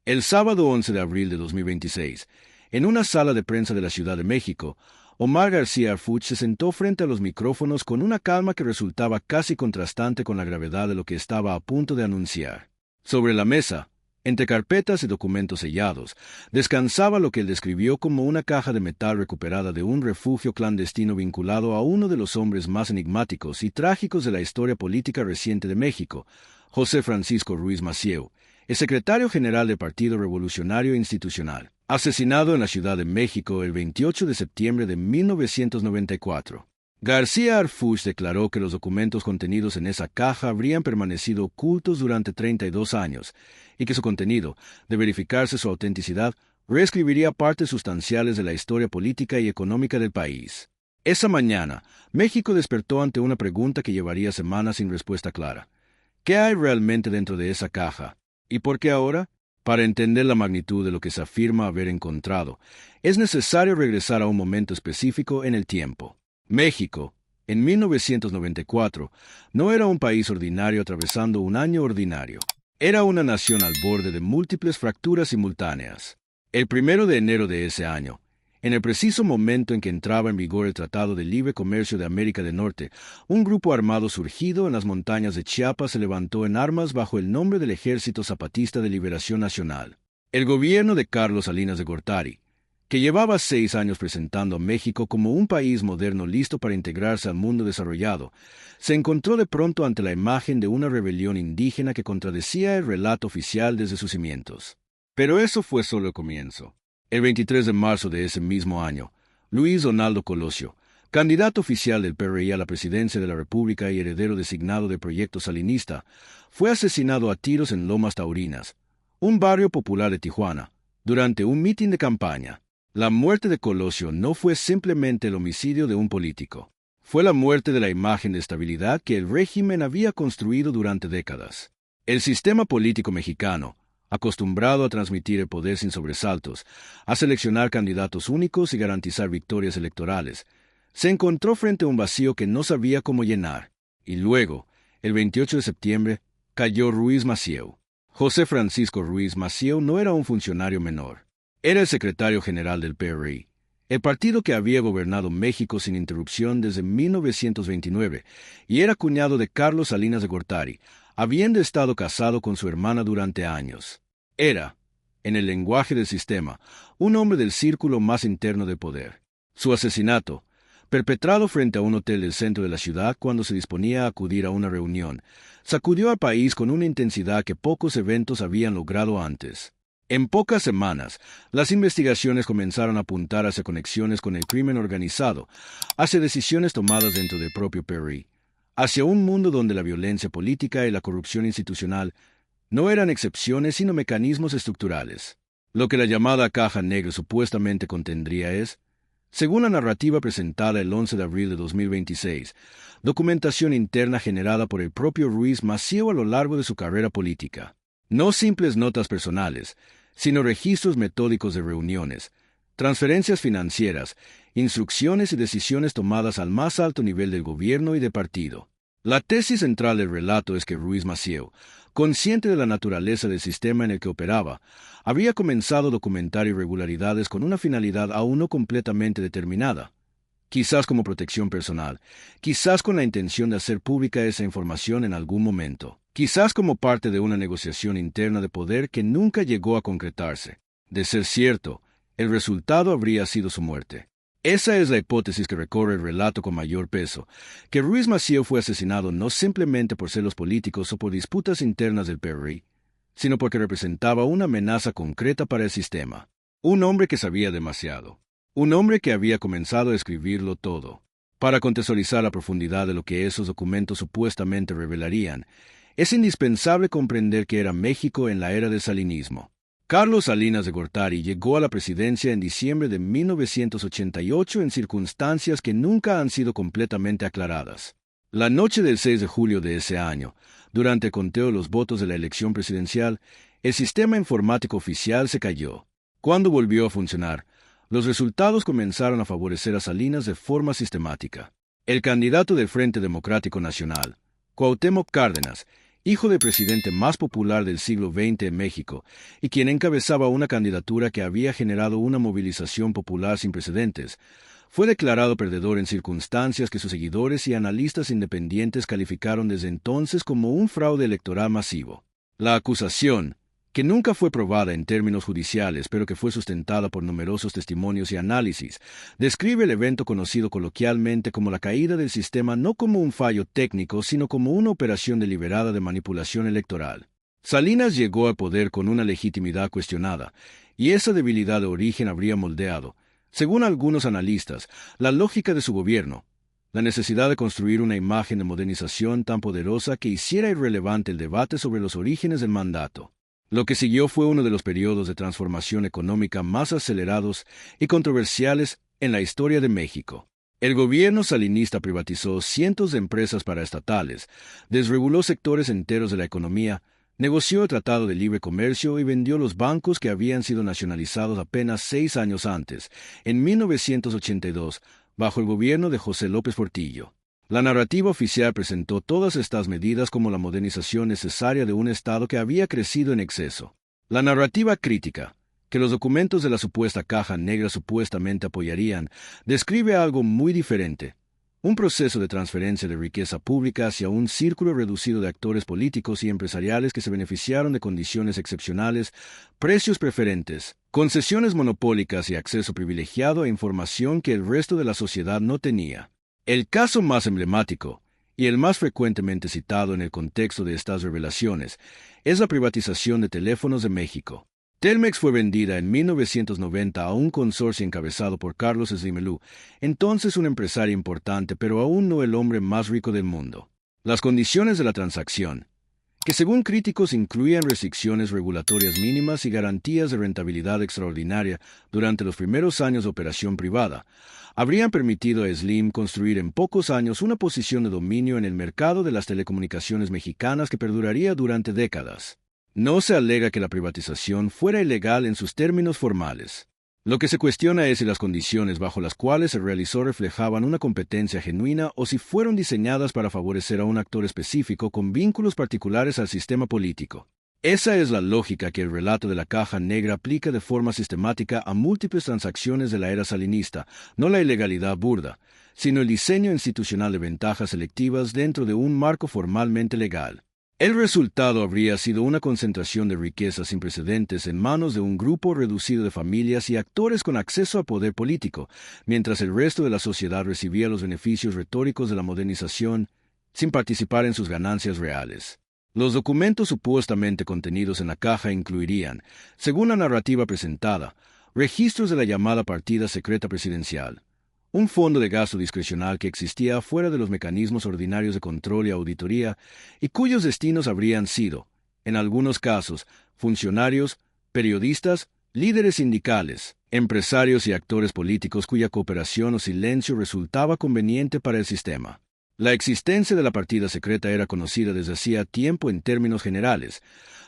El sábado 11 de abril de 2026, en una sala de prensa de la Ciudad de México, Omar García Harfuch se sentó frente a los micrófonos con una calma que resultaba casi contrastante con la gravedad de lo que estaba a punto de anunciar. Sobre la mesa, entre carpetas y documentos sellados, descansaba lo que él describió como una caja de metal recuperada de un refugio clandestino vinculado a uno de los hombres más enigmáticos y trágicos de la historia política reciente de México, José Francisco Ruiz Massieu, el secretario general del Partido Revolucionario Institucional, asesinado en la Ciudad de México el 28 de septiembre de 1994. García Harfuch declaró que los documentos contenidos en esa caja habrían permanecido ocultos durante 32 años y que su contenido, de verificarse su autenticidad, reescribiría partes sustanciales de la historia política y económica del país. Esa mañana, México despertó ante una pregunta que llevaría semanas sin respuesta clara. ¿Qué hay realmente dentro de esa caja? ¿Y por qué ahora? Para entender la magnitud de lo que se afirma haber encontrado, es necesario regresar a un momento específico en el tiempo. México, en 1994, no era un país ordinario atravesando un año ordinario. Era una nación al borde de múltiples fracturas simultáneas. El 1 de enero de ese año, en el preciso momento en que entraba en vigor el Tratado de Libre Comercio de América del Norte, un grupo armado surgido en las montañas de Chiapas se levantó en armas bajo el nombre del Ejército Zapatista de Liberación Nacional. El gobierno de Carlos Salinas de Gortari, que llevaba 6 años presentando a México como un país moderno listo para integrarse al mundo desarrollado, se encontró de pronto ante la imagen de una rebelión indígena que contradecía el relato oficial desde sus cimientos. Pero eso fue solo el comienzo. El 23 de marzo de ese mismo año, Luis Donaldo Colosio, candidato oficial del PRI a la presidencia de la República y heredero designado del proyecto salinista, fue asesinado a tiros en Lomas Taurinas, un barrio popular de Tijuana, durante un mitin de campaña. La muerte de Colosio no fue simplemente el homicidio de un político. Fue la muerte de la imagen de estabilidad que el régimen había construido durante décadas. El sistema político mexicano, acostumbrado a transmitir el poder sin sobresaltos, a seleccionar candidatos únicos y garantizar victorias electorales, se encontró frente a un vacío que no sabía cómo llenar. Y luego, el 28 de septiembre, cayó Ruiz Massieu. José Francisco Ruiz Massieu no era un funcionario menor. Era el secretario general del PRI, el partido que había gobernado México sin interrupción desde 1929, y era cuñado de Carlos Salinas de Gortari, habiendo estado casado con su hermana durante años. Era, en el lenguaje del sistema, un hombre del círculo más interno de poder. Su asesinato, perpetrado frente a un hotel del centro de la ciudad cuando se disponía a acudir a una reunión, sacudió al país con una intensidad que pocos eventos habían logrado antes. En pocas semanas, las investigaciones comenzaron a apuntar hacia conexiones con el crimen organizado, hacia decisiones tomadas dentro del propio PRI, hacia un mundo donde la violencia política y la corrupción institucional no eran excepciones sino mecanismos estructurales. Lo que la llamada caja negra supuestamente contendría es, según la narrativa presentada el 11 de abril de 2026, documentación interna generada por el propio Ruiz Massieu a lo largo de su carrera política. No simples notas personales, sino registros metódicos de reuniones, transferencias financieras, instrucciones y decisiones tomadas al más alto nivel del gobierno y de partido. La tesis central del relato es que Ruiz Massieu, consciente de la naturaleza del sistema en el que operaba, había comenzado a documentar irregularidades con una finalidad aún no completamente determinada. Quizás como protección personal, quizás con la intención de hacer pública esa información en algún momento, quizás como parte de una negociación interna de poder que nunca llegó a concretarse. De ser cierto, el resultado habría sido su muerte. Esa es la hipótesis que recorre el relato con mayor peso, que Ruiz Massieu fue asesinado no simplemente por celos políticos o por disputas internas del PRI, sino porque representaba una amenaza concreta para el sistema. Un hombre que sabía demasiado. Un hombre que había comenzado a escribirlo todo. Para contextualizar la profundidad de lo que esos documentos supuestamente revelarían, es indispensable comprender que era México en la era del salinismo. Carlos Salinas de Gortari llegó a la presidencia en diciembre de 1988 en circunstancias que nunca han sido completamente aclaradas. La noche del 6 de julio de ese año, durante el conteo de los votos de la elección presidencial, el sistema informático oficial se cayó. Cuando volvió a funcionar, los resultados comenzaron a favorecer a Salinas de forma sistemática. El candidato del Frente Democrático Nacional, Cuauhtémoc Cárdenas, hijo del presidente más popular del siglo XX en México, y quien encabezaba una candidatura que había generado una movilización popular sin precedentes, fue declarado perdedor en circunstancias que sus seguidores y analistas independientes calificaron desde entonces como un fraude electoral masivo. La acusación, que nunca fue probada en términos judiciales, pero que fue sustentada por numerosos testimonios y análisis, describe el evento conocido coloquialmente como la caída del sistema no como un fallo técnico, sino como una operación deliberada de manipulación electoral. Salinas llegó al poder con una legitimidad cuestionada, y esa debilidad de origen habría moldeado, según algunos analistas, la lógica de su gobierno, la necesidad de construir una imagen de modernización tan poderosa que hiciera irrelevante el debate sobre los orígenes del mandato. Lo que siguió fue uno de los periodos de transformación económica más acelerados y controversiales en la historia de México. El gobierno salinista privatizó cientos de empresas paraestatales, desreguló sectores enteros de la economía, negoció el Tratado de Libre Comercio y vendió los bancos que habían sido nacionalizados apenas 6 años antes, en 1982, bajo el gobierno de José López Portillo. La narrativa oficial presentó todas estas medidas como la modernización necesaria de un Estado que había crecido en exceso. La narrativa crítica, que los documentos de la supuesta caja negra supuestamente apoyarían, describe algo muy diferente. Un proceso de transferencia de riqueza pública hacia un círculo reducido de actores políticos y empresariales que se beneficiaron de condiciones excepcionales, precios preferentes, concesiones monopólicas y acceso privilegiado a información que el resto de la sociedad no tenía. El caso más emblemático, y el más frecuentemente citado en el contexto de estas revelaciones, es la privatización de Teléfonos de México. Telmex fue vendida en 1990 a un consorcio encabezado por Carlos Slim Helú, entonces un empresario importante pero aún no el hombre más rico del mundo. Las condiciones de la transacción, que según críticos incluían restricciones regulatorias mínimas y garantías de rentabilidad extraordinaria durante los primeros años de operación privada, habrían permitido a Slim construir en pocos años una posición de dominio en el mercado de las telecomunicaciones mexicanas que perduraría durante décadas. No se alega que la privatización fuera ilegal en sus términos formales. Lo que se cuestiona es si las condiciones bajo las cuales se realizó reflejaban una competencia genuina o si fueron diseñadas para favorecer a un actor específico con vínculos particulares al sistema político. Esa es la lógica que el relato de la caja negra aplica de forma sistemática a múltiples transacciones de la era salinista, no la ilegalidad burda, sino el diseño institucional de ventajas selectivas dentro de un marco formalmente legal. El resultado habría sido una concentración de riqueza sin precedentes en manos de un grupo reducido de familias y actores con acceso a poder político, mientras el resto de la sociedad recibía los beneficios retóricos de la modernización sin participar en sus ganancias reales. Los documentos supuestamente contenidos en la caja incluirían, según la narrativa presentada, registros de la llamada partida secreta presidencial, un fondo de gasto discrecional que existía fuera de los mecanismos ordinarios de control y auditoría y cuyos destinos habrían sido, en algunos casos, funcionarios, periodistas, líderes sindicales, empresarios y actores políticos cuya cooperación o silencio resultaba conveniente para el sistema. La existencia de la partida secreta era conocida desde hacía tiempo en términos generales.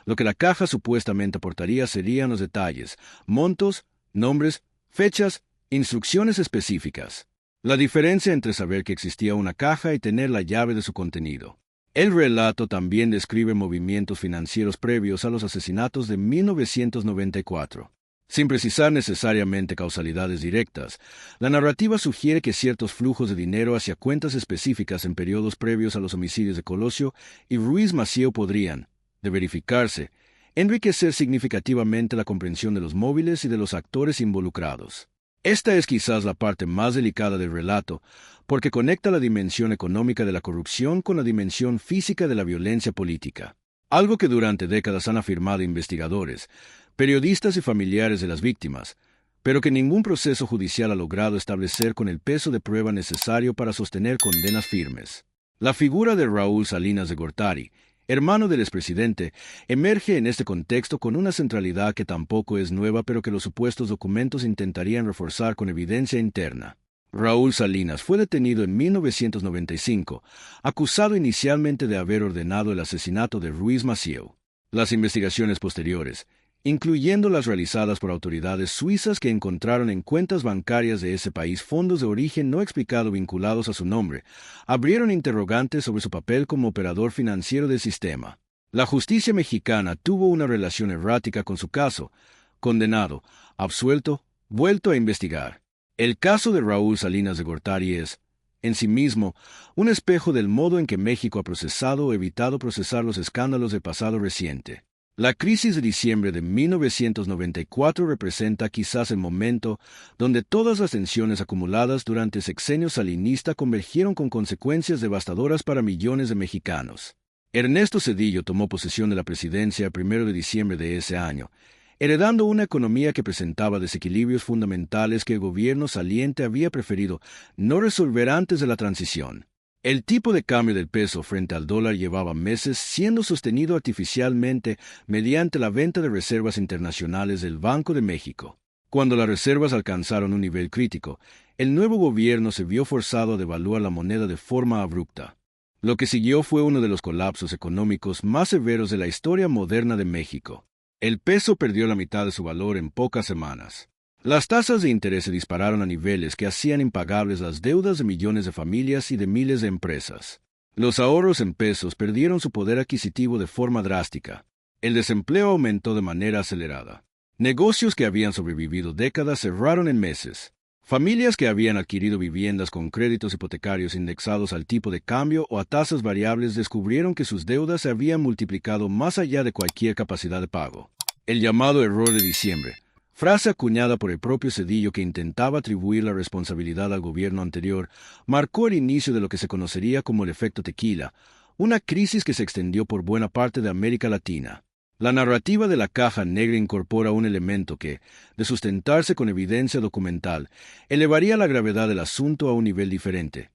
Lo que la caja supuestamente aportaría serían los detalles, montos, nombres, fechas, instrucciones específicas. La diferencia entre saber que existía una caja y tener la llave de su contenido. El relato también describe movimientos financieros previos a los asesinatos de 1994. Sin precisar necesariamente causalidades directas, la narrativa sugiere que ciertos flujos de dinero hacia cuentas específicas en periodos previos a los homicidios de Colosio y Ruiz Massieu podrían, de verificarse, enriquecer significativamente la comprensión de los móviles y de los actores involucrados. Esta es quizás la parte más delicada del relato, porque conecta la dimensión económica de la corrupción con la dimensión física de la violencia política. Algo que durante décadas han afirmado investigadores, periodistas y familiares de las víctimas, pero que ningún proceso judicial ha logrado establecer con el peso de prueba necesario para sostener condenas firmes. La figura de Raúl Salinas de Gortari, hermano del expresidente, emerge en este contexto con una centralidad que tampoco es nueva pero que los supuestos documentos intentarían reforzar con evidencia interna. Raúl Salinas fue detenido en 1995, acusado inicialmente de haber ordenado el asesinato de Ruiz Massieu. Las investigaciones posteriores, incluyendo las realizadas por autoridades suizas que encontraron en cuentas bancarias de ese país fondos de origen no explicado vinculados a su nombre, abrieron interrogantes sobre su papel como operador financiero del sistema. La justicia mexicana tuvo una relación errática con su caso, condenado, absuelto, vuelto a investigar. El caso de Raúl Salinas de Gortari es, en sí mismo, un espejo del modo en que México ha procesado o evitado procesar los escándalos del pasado reciente. La crisis de diciembre de 1994 representa quizás el momento donde todas las tensiones acumuladas durante el sexenio salinista convergieron con consecuencias devastadoras para millones de mexicanos. Ernesto Zedillo tomó posesión de la presidencia el 1 de diciembre de ese año, heredando una economía que presentaba desequilibrios fundamentales que el gobierno saliente había preferido no resolver antes de la transición. El tipo de cambio del peso frente al dólar llevaba meses siendo sostenido artificialmente mediante la venta de reservas internacionales del Banco de México. Cuando las reservas alcanzaron un nivel crítico, el nuevo gobierno se vio forzado a devaluar la moneda de forma abrupta. Lo que siguió fue uno de los colapsos económicos más severos de la historia moderna de México. El peso perdió la mitad de su valor en pocas semanas. Las tasas de interés se dispararon a niveles que hacían impagables las deudas de millones de familias y de miles de empresas. Los ahorros en pesos perdieron su poder adquisitivo de forma drástica. El desempleo aumentó de manera acelerada. Negocios que habían sobrevivido décadas cerraron en meses. Familias que habían adquirido viviendas con créditos hipotecarios indexados al tipo de cambio o a tasas variables descubrieron que sus deudas se habían multiplicado más allá de cualquier capacidad de pago. El llamado error de diciembre, frase acuñada por el propio Zedillo que intentaba atribuir la responsabilidad al gobierno anterior, marcó el inicio de lo que se conocería como el efecto tequila, una crisis que se extendió por buena parte de América Latina. La narrativa de la caja negra incorpora un elemento que, de sustentarse con evidencia documental, elevaría la gravedad del asunto a un nivel diferente.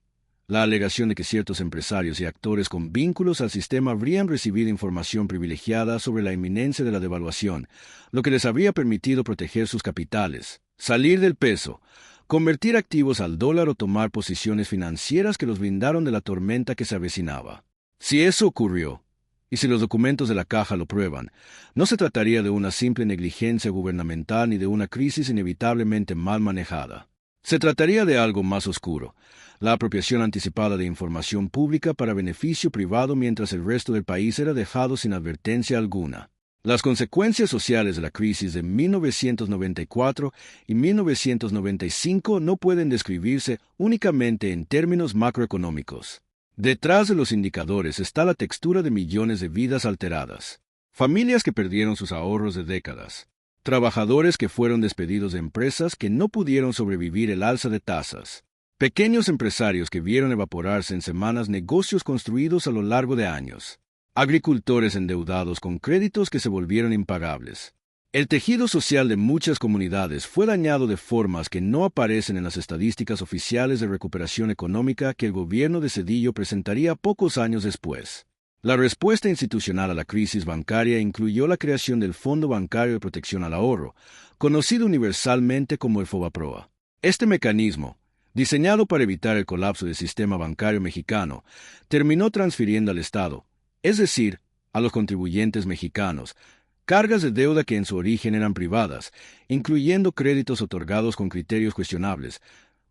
La alegación de que ciertos empresarios y actores con vínculos al sistema habrían recibido información privilegiada sobre la inminencia de la devaluación, lo que les habría permitido proteger sus capitales, salir del peso, convertir activos al dólar o tomar posiciones financieras que los blindaron de la tormenta que se avecinaba. Si eso ocurrió, y si los documentos de la caja lo prueban, no se trataría de una simple negligencia gubernamental ni de una crisis inevitablemente mal manejada. Se trataría de algo más oscuro, la apropiación anticipada de información pública para beneficio privado mientras el resto del país era dejado sin advertencia alguna. Las consecuencias sociales de la crisis de 1994 y 1995 no pueden describirse únicamente en términos macroeconómicos. Detrás de los indicadores está la textura de millones de vidas alteradas, familias que perdieron sus ahorros de décadas, trabajadores que fueron despedidos de empresas que no pudieron sobrevivir el alza de tasas, pequeños empresarios que vieron evaporarse en semanas negocios construidos a lo largo de años, agricultores endeudados con créditos que se volvieron impagables. El tejido social de muchas comunidades fue dañado de formas que no aparecen en las estadísticas oficiales de recuperación económica que el gobierno de Zedillo presentaría pocos años después. La respuesta institucional a la crisis bancaria incluyó la creación del Fondo Bancario de Protección al Ahorro, conocido universalmente como el FOBAPROA. Este mecanismo, diseñado para evitar el colapso del sistema bancario mexicano, terminó transfiriendo al Estado, es decir, a los contribuyentes mexicanos, cargas de deuda que en su origen eran privadas, incluyendo créditos otorgados con criterios cuestionables,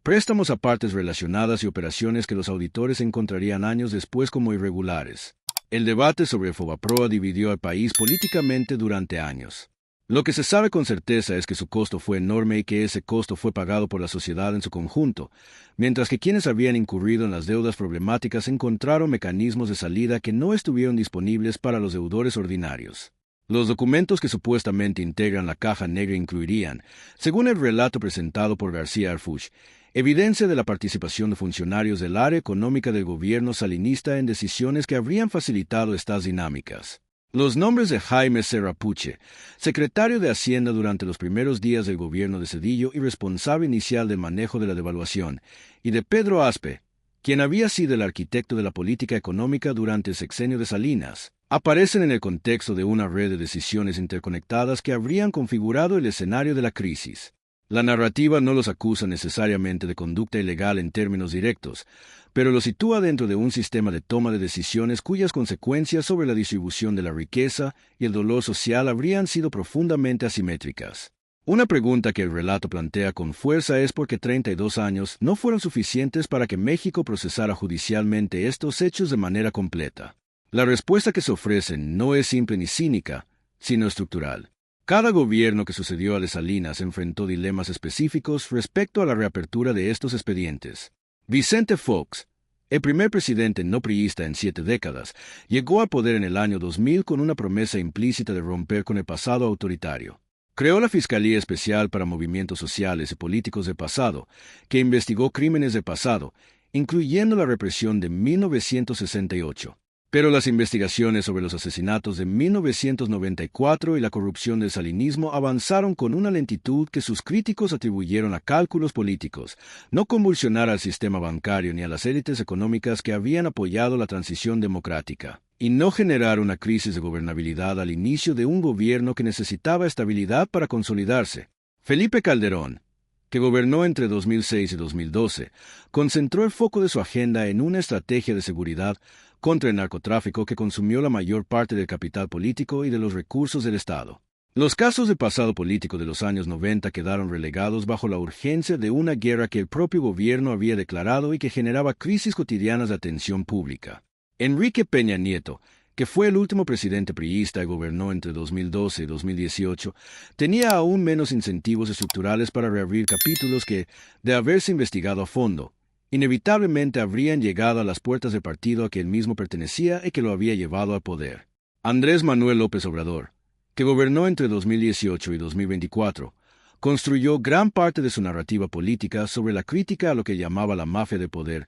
préstamos a partes relacionadas y operaciones que los auditores encontrarían años después como irregulares. El debate sobre el FOBAPROA dividió al país políticamente durante años. Lo que se sabe con certeza es que su costo fue enorme y que ese costo fue pagado por la sociedad en su conjunto, mientras que quienes habían incurrido en las deudas problemáticas encontraron mecanismos de salida que no estuvieron disponibles para los deudores ordinarios. Los documentos que supuestamente integran la caja negra incluirían, según el relato presentado por García Harfuch, evidencia de la participación de funcionarios del área económica del gobierno salinista en decisiones que habrían facilitado estas dinámicas. Los nombres de Jaime Serrapuche, secretario de Hacienda durante los primeros días del gobierno de Zedillo y responsable inicial del manejo de la devaluación, y de Pedro Aspe, quien había sido el arquitecto de la política económica durante el sexenio de Salinas, aparecen en el contexto de una red de decisiones interconectadas que habrían configurado el escenario de la crisis. La narrativa no los acusa necesariamente de conducta ilegal en términos directos, pero los sitúa dentro de un sistema de toma de decisiones cuyas consecuencias sobre la distribución de la riqueza y el dolor social habrían sido profundamente asimétricas. Una pregunta que el relato plantea con fuerza es por qué 32 años no fueron suficientes para que México procesara judicialmente estos hechos de manera completa. La respuesta que se ofrece no es simple ni cínica, sino estructural. Cada gobierno que sucedió a de Salinas enfrentó dilemas específicos respecto a la reapertura de estos expedientes. Vicente Fox, el primer presidente no priista en 7 décadas, llegó al poder en el año 2000 con una promesa implícita de romper con el pasado autoritario. Creó la Fiscalía Especial para Movimientos Sociales y Políticos del Pasado, que investigó crímenes del pasado, incluyendo la represión de 1968. Pero las investigaciones sobre los asesinatos de 1994 y la corrupción del salinismo avanzaron con una lentitud que sus críticos atribuyeron a cálculos políticos, no convulsionar al sistema bancario ni a las élites económicas que habían apoyado la transición democrática, y no generar una crisis de gobernabilidad al inicio de un gobierno que necesitaba estabilidad para consolidarse. Felipe Calderón, que gobernó entre 2006 y 2012, concentró el foco de su agenda en una estrategia de seguridad contra el narcotráfico que consumió la mayor parte del capital político y de los recursos del Estado. Los casos del pasado político de los años 90 quedaron relegados bajo la urgencia de una guerra que el propio gobierno había declarado y que generaba crisis cotidianas de atención pública. Enrique Peña Nieto, que fue el último presidente priista y gobernó entre 2012 y 2018, tenía aún menos incentivos estructurales para reabrir capítulos que, de haberse investigado a fondo, inevitablemente habrían llegado a las puertas del partido a que él mismo pertenecía y que lo había llevado al poder. Andrés Manuel López Obrador, que gobernó entre 2018 y 2024, construyó gran parte de su narrativa política sobre la crítica a lo que llamaba la mafia de poder,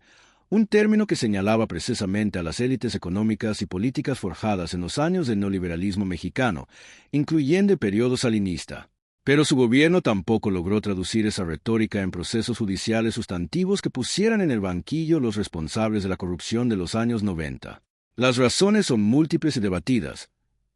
un término que señalaba precisamente a las élites económicas y políticas forjadas en los años del neoliberalismo mexicano, incluyendo el periodo salinista. Pero su gobierno tampoco logró traducir esa retórica en procesos judiciales sustantivos que pusieran en el banquillo los responsables de la corrupción de los años 90. Las razones son múltiples y debatidas: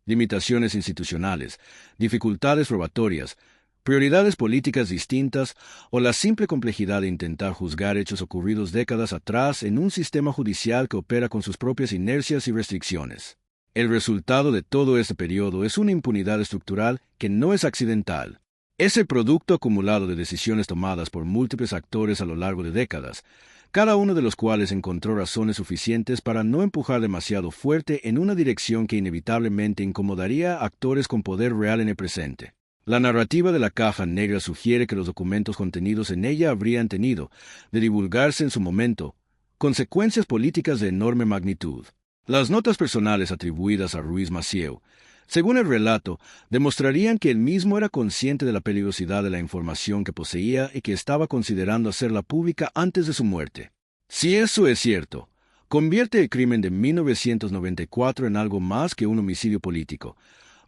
limitaciones institucionales, dificultades probatorias, prioridades políticas distintas o la simple complejidad de intentar juzgar hechos ocurridos décadas atrás en un sistema judicial que opera con sus propias inercias y restricciones. El resultado de todo este periodo es una impunidad estructural que no es accidental. Es el producto acumulado de decisiones tomadas por múltiples actores a lo largo de décadas, cada uno de los cuales encontró razones suficientes para no empujar demasiado fuerte en una dirección que inevitablemente incomodaría a actores con poder real en el presente. La narrativa de la caja negra sugiere que los documentos contenidos en ella habrían tenido, de divulgarse en su momento, consecuencias políticas de enorme magnitud. Las notas personales atribuidas a Ruiz Massieu, según el relato, demostrarían que él mismo era consciente de la peligrosidad de la información que poseía y que estaba considerando hacerla pública antes de su muerte. Si eso es cierto, convierte el crimen de 1994 en algo más que un homicidio político.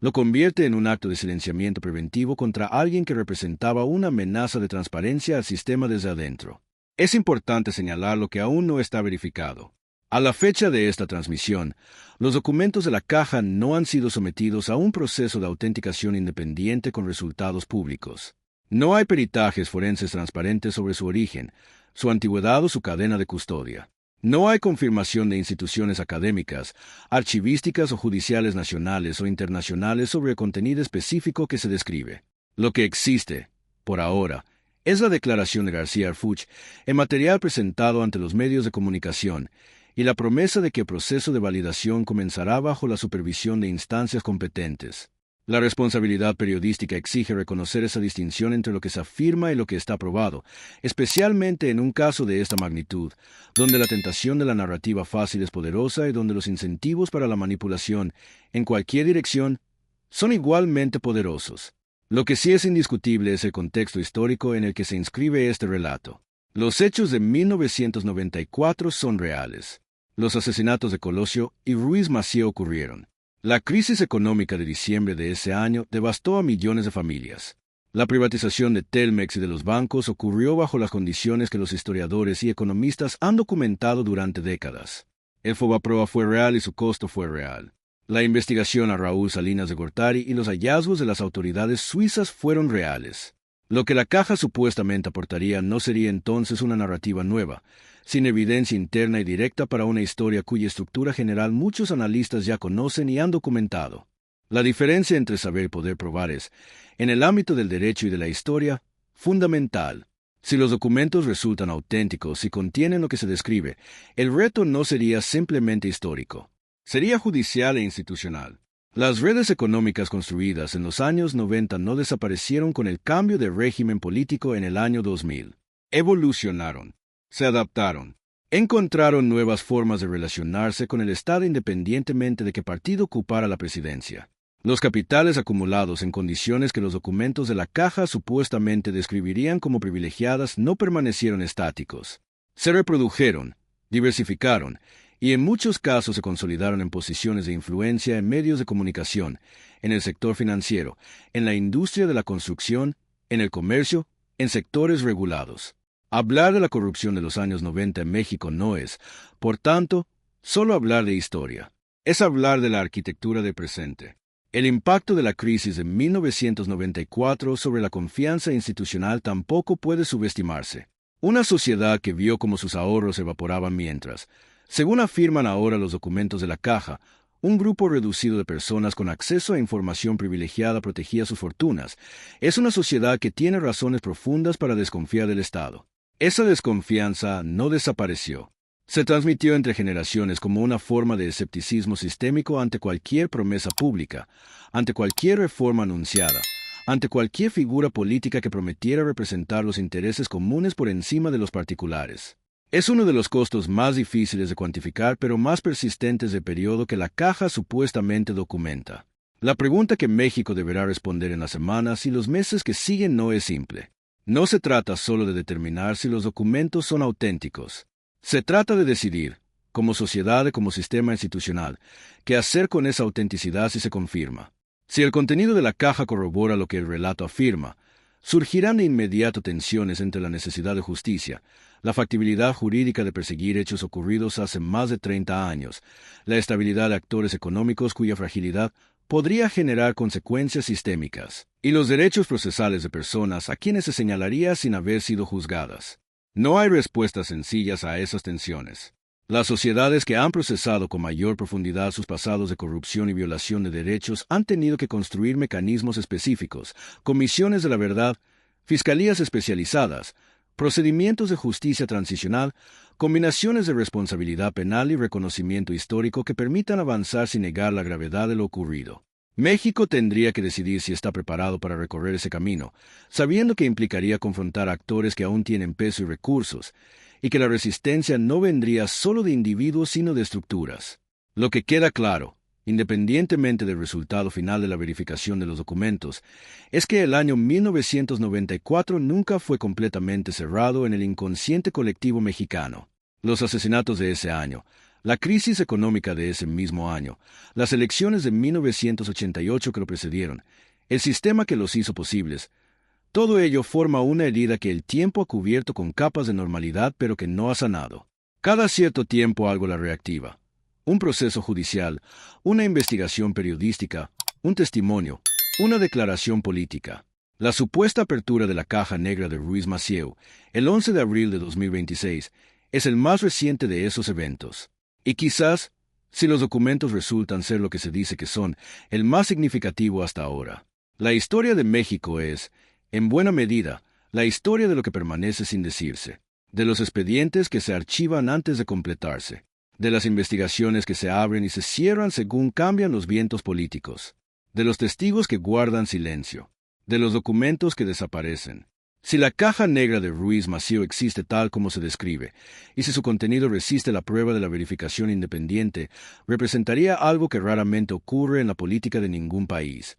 Lo convierte en un acto de silenciamiento preventivo contra alguien que representaba una amenaza de transparencia al sistema desde adentro. Es importante señalar lo que aún no está verificado. A la fecha de esta transmisión, los documentos de la caja no han sido sometidos a un proceso de autenticación independiente con resultados públicos. No hay peritajes forenses transparentes sobre su origen, su antigüedad o su cadena de custodia. No hay confirmación de instituciones académicas, archivísticas o judiciales nacionales o internacionales sobre el contenido específico que se describe. Lo que existe, por ahora, es la declaración de García Harfuch, el material presentado ante los medios de comunicación, y la promesa de que el proceso de validación comenzará bajo la supervisión de instancias competentes. La responsabilidad periodística exige reconocer esa distinción entre lo que se afirma y lo que está probado, especialmente en un caso de esta magnitud, donde la tentación de la narrativa fácil es poderosa y donde los incentivos para la manipulación, en cualquier dirección, son igualmente poderosos. Lo que sí es indiscutible es el contexto histórico en el que se inscribe este relato. Los hechos de 1994 son reales. Los asesinatos de Colosio y Ruiz Massieu ocurrieron. La crisis económica de diciembre de ese año devastó a millones de familias. La privatización de Telmex y de los bancos ocurrió bajo las condiciones que los historiadores y economistas han documentado durante décadas. El Fobaproa fue real y su costo fue real. La investigación a Raúl Salinas de Gortari y los hallazgos de las autoridades suizas fueron reales. Lo que la caja supuestamente aportaría no sería entonces una narrativa nueva, sin evidencia interna y directa para una historia cuya estructura general muchos analistas ya conocen y han documentado. La diferencia entre saber y poder probar es, en el ámbito del derecho y de la historia, fundamental. Si los documentos resultan auténticos y contienen lo que se describe, el reto no sería simplemente histórico. Sería judicial e institucional. Las redes económicas construidas en los años 90 no desaparecieron con el cambio de régimen político en el año 2000. Evolucionaron, se adaptaron, encontraron nuevas formas de relacionarse con el Estado independientemente de qué partido ocupara la presidencia. Los capitales acumulados en condiciones que los documentos de la Caja supuestamente describirían como privilegiadas no permanecieron estáticos. Se reprodujeron, diversificaron, y en muchos casos se consolidaron en posiciones de influencia en medios de comunicación, en el sector financiero, en la industria de la construcción, en el comercio, en sectores regulados. Hablar de la corrupción de los años 90 en México no es, por tanto, solo hablar de historia. Es hablar de la arquitectura del presente. El impacto de la crisis de 1994 sobre la confianza institucional tampoco puede subestimarse. Una sociedad que vio cómo sus ahorros se evaporaban mientras, según afirman ahora los documentos de la Caja, un grupo reducido de personas con acceso a información privilegiada protegía sus fortunas. Es una sociedad que tiene razones profundas para desconfiar del Estado. Esa desconfianza no desapareció. Se transmitió entre generaciones como una forma de escepticismo sistémico ante cualquier promesa pública, ante cualquier reforma anunciada, ante cualquier figura política que prometiera representar los intereses comunes por encima de los particulares. Es uno de los costos más difíciles de cuantificar pero más persistentes del periodo que la Caja supuestamente documenta. La pregunta que México deberá responder en las semanas y los meses que siguen no es simple. No se trata solo de determinar si los documentos son auténticos. Se trata de decidir, como sociedad y como sistema institucional, qué hacer con esa autenticidad si se confirma. Si el contenido de la Caja corrobora lo que el relato afirma, surgirán de inmediato tensiones entre la necesidad de justicia, la factibilidad jurídica de perseguir hechos ocurridos hace más de 30 años, la estabilidad de actores económicos cuya fragilidad podría generar consecuencias sistémicas, y los derechos procesales de personas a quienes se señalaría sin haber sido juzgadas. No hay respuestas sencillas a esas tensiones. Las sociedades que han procesado con mayor profundidad sus pasados de corrupción y violación de derechos han tenido que construir mecanismos específicos, comisiones de la verdad, fiscalías especializadas, procedimientos de justicia transicional, combinaciones de responsabilidad penal y reconocimiento histórico que permitan avanzar sin negar la gravedad de lo ocurrido. México tendría que decidir si está preparado para recorrer ese camino, sabiendo que implicaría confrontar a actores que aún tienen peso y recursos, y que la resistencia no vendría solo de individuos sino de estructuras. Lo que queda claro, independientemente del resultado final de la verificación de los documentos, es que el año 1994 nunca fue completamente cerrado en el inconsciente colectivo mexicano. Los asesinatos de ese año, la crisis económica de ese mismo año, las elecciones de 1988 que lo precedieron, el sistema que los hizo posibles, todo ello forma una herida que el tiempo ha cubierto con capas de normalidad pero que no ha sanado. Cada cierto tiempo algo la reactiva. Un proceso judicial, una investigación periodística, un testimonio, una declaración política. La supuesta apertura de la Caja Negra de Ruiz Massieu, el 11 de abril de 2026, es el más reciente de esos eventos. Y quizás, si los documentos resultan ser lo que se dice que son, el más significativo hasta ahora. La historia de México es, en buena medida, la historia de lo que permanece sin decirse, de los expedientes que se archivan antes de completarse, de las investigaciones que se abren y se cierran según cambian los vientos políticos, de los testigos que guardan silencio, de los documentos que desaparecen. Si la Caja Negra de Ruiz Massieu existe tal como se describe, y si su contenido resiste la prueba de la verificación independiente, representaría algo que raramente ocurre en la política de ningún país.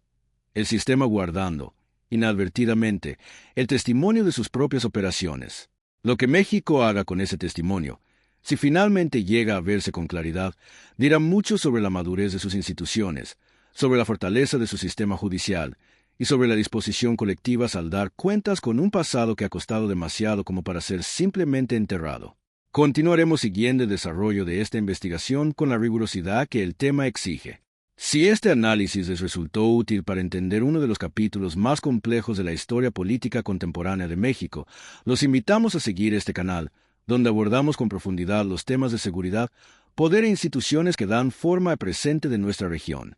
El sistema guardando, inadvertidamente, el testimonio de sus propias operaciones. Lo que México haga con ese testimonio, si finalmente llega a verse con claridad, dirá mucho sobre la madurez de sus instituciones, sobre la fortaleza de su sistema judicial, y sobre la disposición colectiva a saldar cuentas con un pasado que ha costado demasiado como para ser simplemente enterrado. Continuaremos siguiendo el desarrollo de esta investigación con la rigurosidad que el tema exige. Si este análisis les resultó útil para entender uno de los capítulos más complejos de la historia política contemporánea de México, los invitamos a seguir este canal, donde abordamos con profundidad los temas de seguridad, poder e instituciones que dan forma al presente de nuestra región.